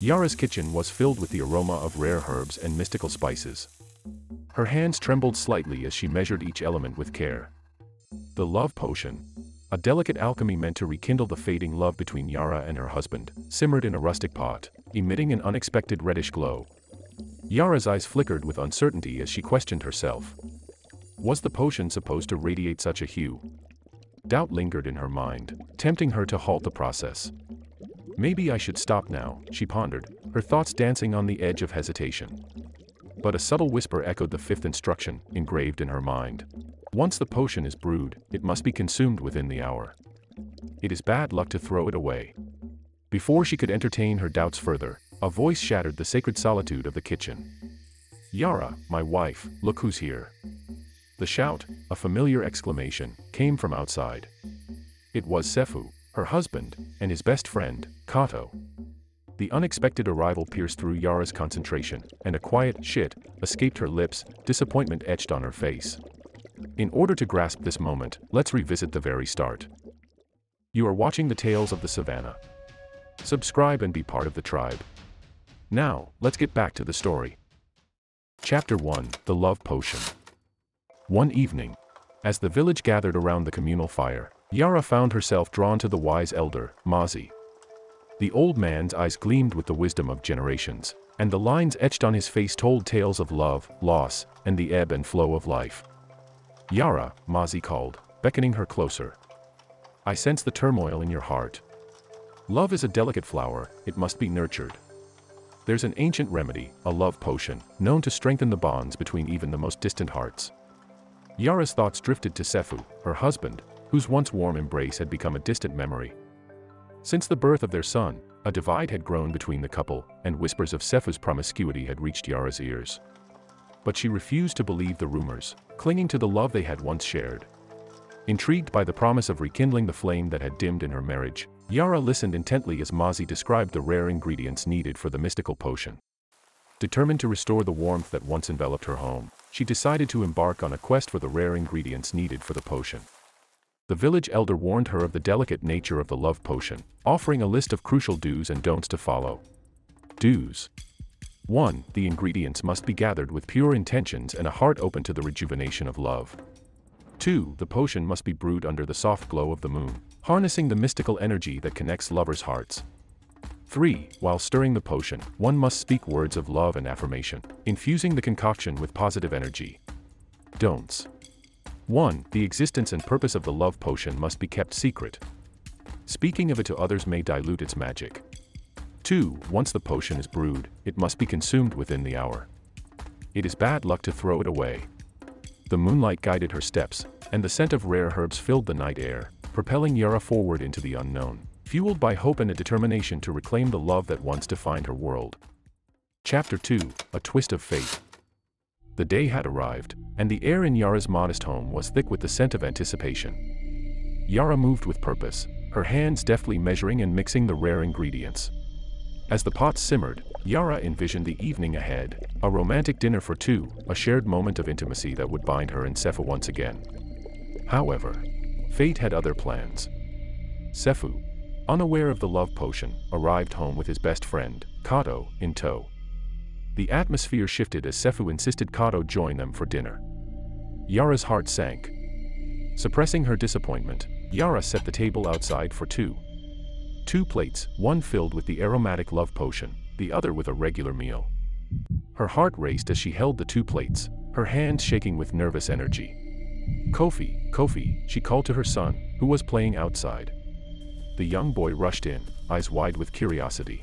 Yara's kitchen was filled with the aroma of rare herbs and mystical spices. Her hands trembled slightly as she measured each element with care. The love potion, a delicate alchemy meant to rekindle the fading love between Yara and her husband, simmered in a rustic pot, emitting an unexpected reddish glow. Yara's eyes flickered with uncertainty as she questioned herself. Was the potion supposed to radiate such a hue? Doubt lingered in her mind, tempting her to halt the process. Maybe I should stop now, she pondered, her thoughts dancing on the edge of hesitation. But a subtle whisper echoed the fifth instruction, engraved in her mind. Once the potion is brewed, it must be consumed within the hour. It is bad luck to throw it away. Before she could entertain her doubts further, a voice shattered the sacred solitude of the kitchen. Yara, my wife, look who's here. The shout, a familiar exclamation, came from outside. It was Sefu, her husband, and his best friend, Kato. The unexpected arrival pierced through Yara's concentration, and a quiet "shit" escaped her lips, disappointment etched on her face. In order to grasp this moment, let's revisit the very start. You are watching the Tales of the Savannah. Subscribe and be part of the tribe. Now, let's get back to the story. Chapter 1, The Love Potion. One evening, as the village gathered around the communal fire, Yara found herself drawn to the wise elder, Mazi. The old man's eyes gleamed with the wisdom of generations, and the lines etched on his face told tales of love, loss, and the ebb and flow of life. Yara, Mazi called, beckoning her closer. I sense the turmoil in your heart. Love is a delicate flower, it must be nurtured. There's an ancient remedy, a love potion, known to strengthen the bonds between even the most distant hearts. Yara's thoughts drifted to Sefu, her husband, whose once warm embrace had become a distant memory. Since the birth of their son, a divide had grown between the couple, and whispers of Sefu's promiscuity had reached Yara's ears. But she refused to believe the rumors, clinging to the love they had once shared. Intrigued by the promise of rekindling the flame that had dimmed in her marriage, Yara listened intently as Mazi described the rare ingredients needed for the mystical potion. Determined to restore the warmth that once enveloped her home, she decided to embark on a quest for the rare ingredients needed for the potion. The village elder warned her of the delicate nature of the love potion, offering a list of crucial do's and don'ts to follow. Do's. 1. The ingredients must be gathered with pure intentions and a heart open to the rejuvenation of love. 2. The potion must be brewed under the soft glow of the moon, harnessing the mystical energy that connects lovers' hearts. 3. While stirring the potion, one must speak words of love and affirmation, infusing the concoction with positive energy. Don'ts. 1. The existence and purpose of the love potion must be kept secret. Speaking of it to others may dilute its magic. 2. Once the potion is brewed, it must be consumed within the hour. It is bad luck to throw it away. The moonlight guided her steps, and the scent of rare herbs filled the night air, propelling Yara forward into the unknown, fueled by hope and a determination to reclaim the love that once defined her world. Chapter 2, A Twist of Fate. The day had arrived, and the air in Yara's modest home was thick with the scent of anticipation. Yara moved with purpose, her hands deftly measuring and mixing the rare ingredients. As the pot simmered, Yara envisioned the evening ahead, a romantic dinner for two, a shared moment of intimacy that would bind her and Sefu once again. However, fate had other plans. Sefu, unaware of the love potion, arrived home with his best friend, Kato, in tow. The atmosphere shifted as Sefu insisted Kato join them for dinner. Yara's heart sank. Suppressing her disappointment, Yara set the table outside for two. 2 plates, one filled with the aromatic love potion, the other with a regular meal. Her heart raced as she held the 2 plates, her hands shaking with nervous energy. Kofi, Kofi, she called to her son, who was playing outside. The young boy rushed in, eyes wide with curiosity.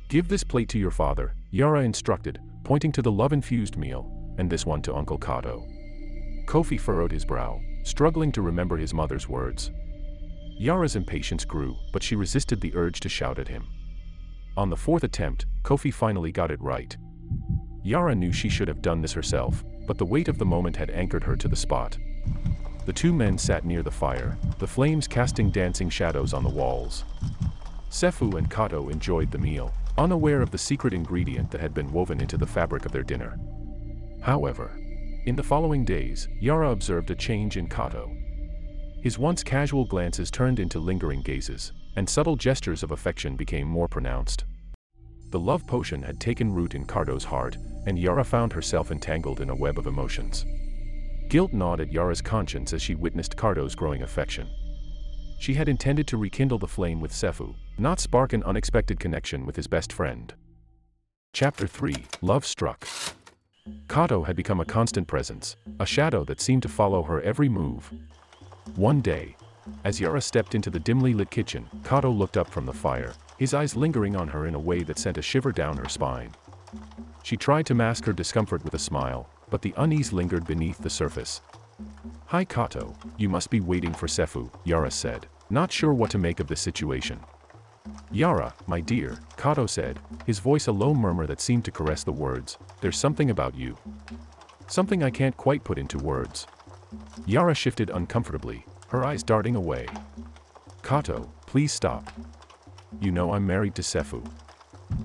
Give this plate to your father, Yara instructed, pointing to the love-infused meal, and this one to Uncle Kato. Kofi furrowed his brow, struggling to remember his mother's words. Yara's impatience grew, but she resisted the urge to shout at him. On the 4th attempt, Kofi finally got it right. Yara knew she should have done this herself, but the weight of the moment had anchored her to the spot. The 2 men sat near the fire, the flames casting dancing shadows on the walls. Sefu and Kato enjoyed the meal, unaware of the secret ingredient that had been woven into the fabric of their dinner. However, in the following days, Yara observed a change in Kato. His once casual glances turned into lingering gazes, and subtle gestures of affection became more pronounced. The love potion had taken root in Kato's heart, and Yara found herself entangled in a web of emotions. Guilt gnawed at Yara's conscience as she witnessed Kato's growing affection. She had intended to rekindle the flame with Sefu, not spark an unexpected connection with his best friend. Chapter 3: Love Struck. Kato had become a constant presence, a shadow that seemed to follow her every move. One day, as Yara stepped into the dimly lit kitchen, Kato looked up from the fire, his eyes lingering on her in a way that sent a shiver down her spine. She tried to mask her discomfort with a smile, but the unease lingered beneath the surface. "Hi Kato, you must be waiting for Sefu," Yara said, not sure what to make of this situation. "Yara, my dear," Kato said, his voice a low murmur that seemed to caress the words, "there's something about you. Something I can't quite put into words." Yara shifted uncomfortably, her eyes darting away. "Kato, please stop. You know I'm married to Sefu."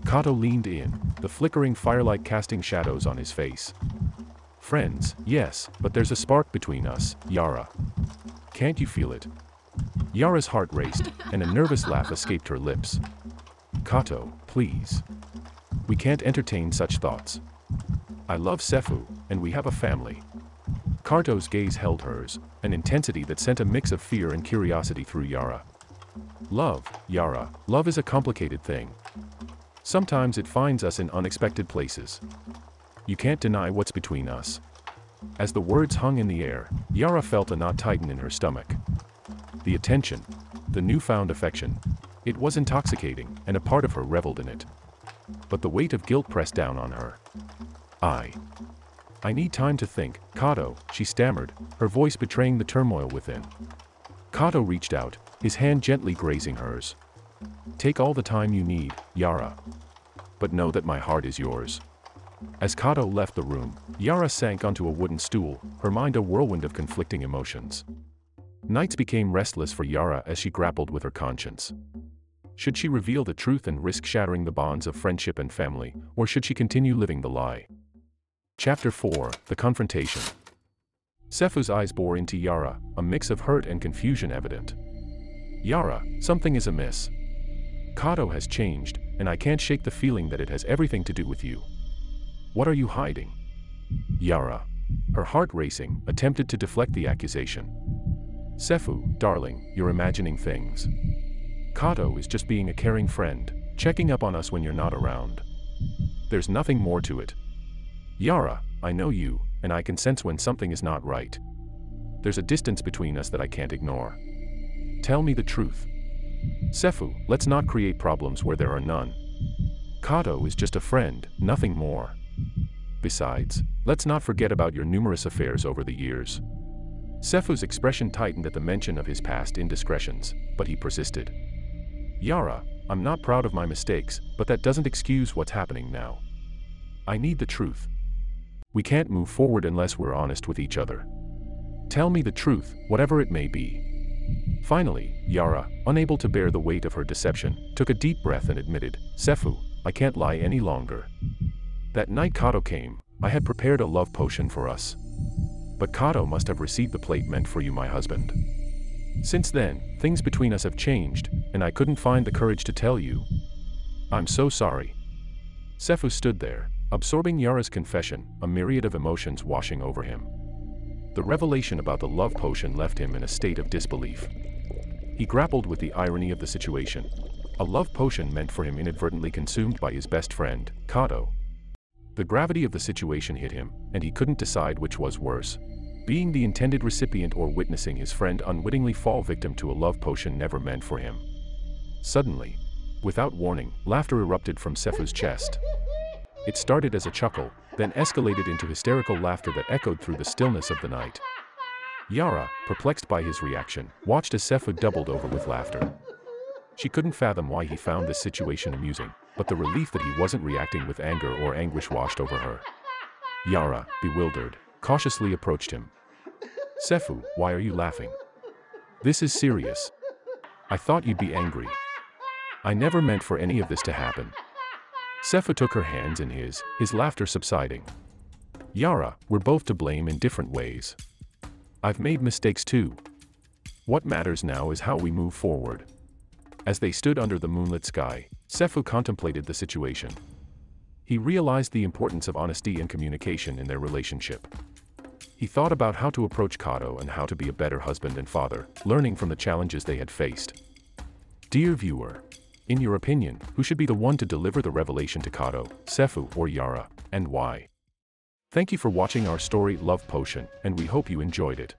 Kato leaned in, the flickering firelight casting shadows on his face. "Friends, yes, but there's a spark between us, Yara. Can't you feel it?" Yara's heart raced, and a nervous laugh escaped her lips. "Kato, please. We can't entertain such thoughts. I love Sefu, and we have a family." Kato's gaze held hers, an intensity that sent a mix of fear and curiosity through Yara. "Love, Yara, love is a complicated thing. Sometimes it finds us in unexpected places. You can't deny what's between us." As the words hung in the air, Yara felt a knot tighten in her stomach. The attention, the newfound affection, it was intoxicating, and a part of her reveled in it. But the weight of guilt pressed down on her. I need time to think, Kato," she stammered, her voice betraying the turmoil within. Kato reached out, his hand gently grazing hers. "Take all the time you need, Yara. But know that my heart is yours." As Kato left the room, Yara sank onto a wooden stool, her mind a whirlwind of conflicting emotions. Nights became restless for Yara as she grappled with her conscience. Should she reveal the truth and risk shattering the bonds of friendship and family, or should she continue living the lie? Chapter 4: The Confrontation. Sefu's eyes bore into Yara, a mix of hurt and confusion evident. "Yara, something is amiss. Kato has changed, and I can't shake the feeling that it has everything to do with you. What are you hiding?" Yara, her heart racing, attempted to deflect the accusation. "Sefu, darling, you're imagining things. Kato is just being a caring friend, checking up on us when you're not around. There's nothing more to it. Yara, I know you, and I can sense when something is not right. There's a distance between us that I can't ignore. Tell me the truth. Sefu, let's not create problems where there are none. Kato is just a friend, nothing more. Besides, let's not forget about your numerous affairs over the years." Sefu's expression tightened at the mention of his past indiscretions, but he persisted. "Yara, I'm not proud of my mistakes, but that doesn't excuse what's happening now. I need the truth. We can't move forward unless we're honest with each other. Tell me the truth, whatever it may be." Finally, Yara, unable to bear the weight of her deception, took a deep breath and admitted, "Sefu, I can't lie any longer. That night Kato came, I had prepared a love potion for us. But Kato must have received the plate meant for you, my husband. Since then, things between us have changed, and I couldn't find the courage to tell you. I'm so sorry." Sefu stood there, absorbing Yara's confession, a myriad of emotions washing over him. The revelation about the love potion left him in a state of disbelief. He grappled with the irony of the situation. A love potion meant for him inadvertently consumed by his best friend, Kato. The gravity of the situation hit him, and he couldn't decide which was worse: being the intended recipient or witnessing his friend unwittingly fall victim to a love potion never meant for him. Suddenly, without warning, laughter erupted from Sefu's chest. It started as a chuckle, then escalated into hysterical laughter that echoed through the stillness of the night. Yara, perplexed by his reaction, watched as Sefu doubled over with laughter. She couldn't fathom why he found this situation amusing, but the relief that he wasn't reacting with anger or anguish washed over her. Yara, bewildered, cautiously approached him. "Sefu, why are you laughing? This is serious. I thought you'd be angry. I never meant for any of this to happen." Sefu took her hands in his laughter subsiding. "Yara, we're both to blame in different ways. I've made mistakes too. What matters now is how we move forward." As they stood under the moonlit sky, Sefu contemplated the situation. He realized the importance of honesty and communication in their relationship. He thought about how to approach Kato and how to be a better husband and father, learning from the challenges they had faced. Dear viewer, in your opinion, who should be the one to deliver the revelation to Kato, Sefu, or Yara, and why? Thank you for watching our story Love Potion, and we hope you enjoyed it.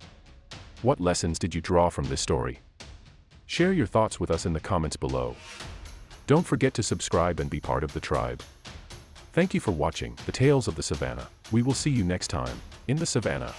What lessons did you draw from this story? Share your thoughts with us in the comments below. Don't forget to subscribe and be part of the tribe. Thank you for watching The Tales of the Savannah. We will see you next time, in the Savannah.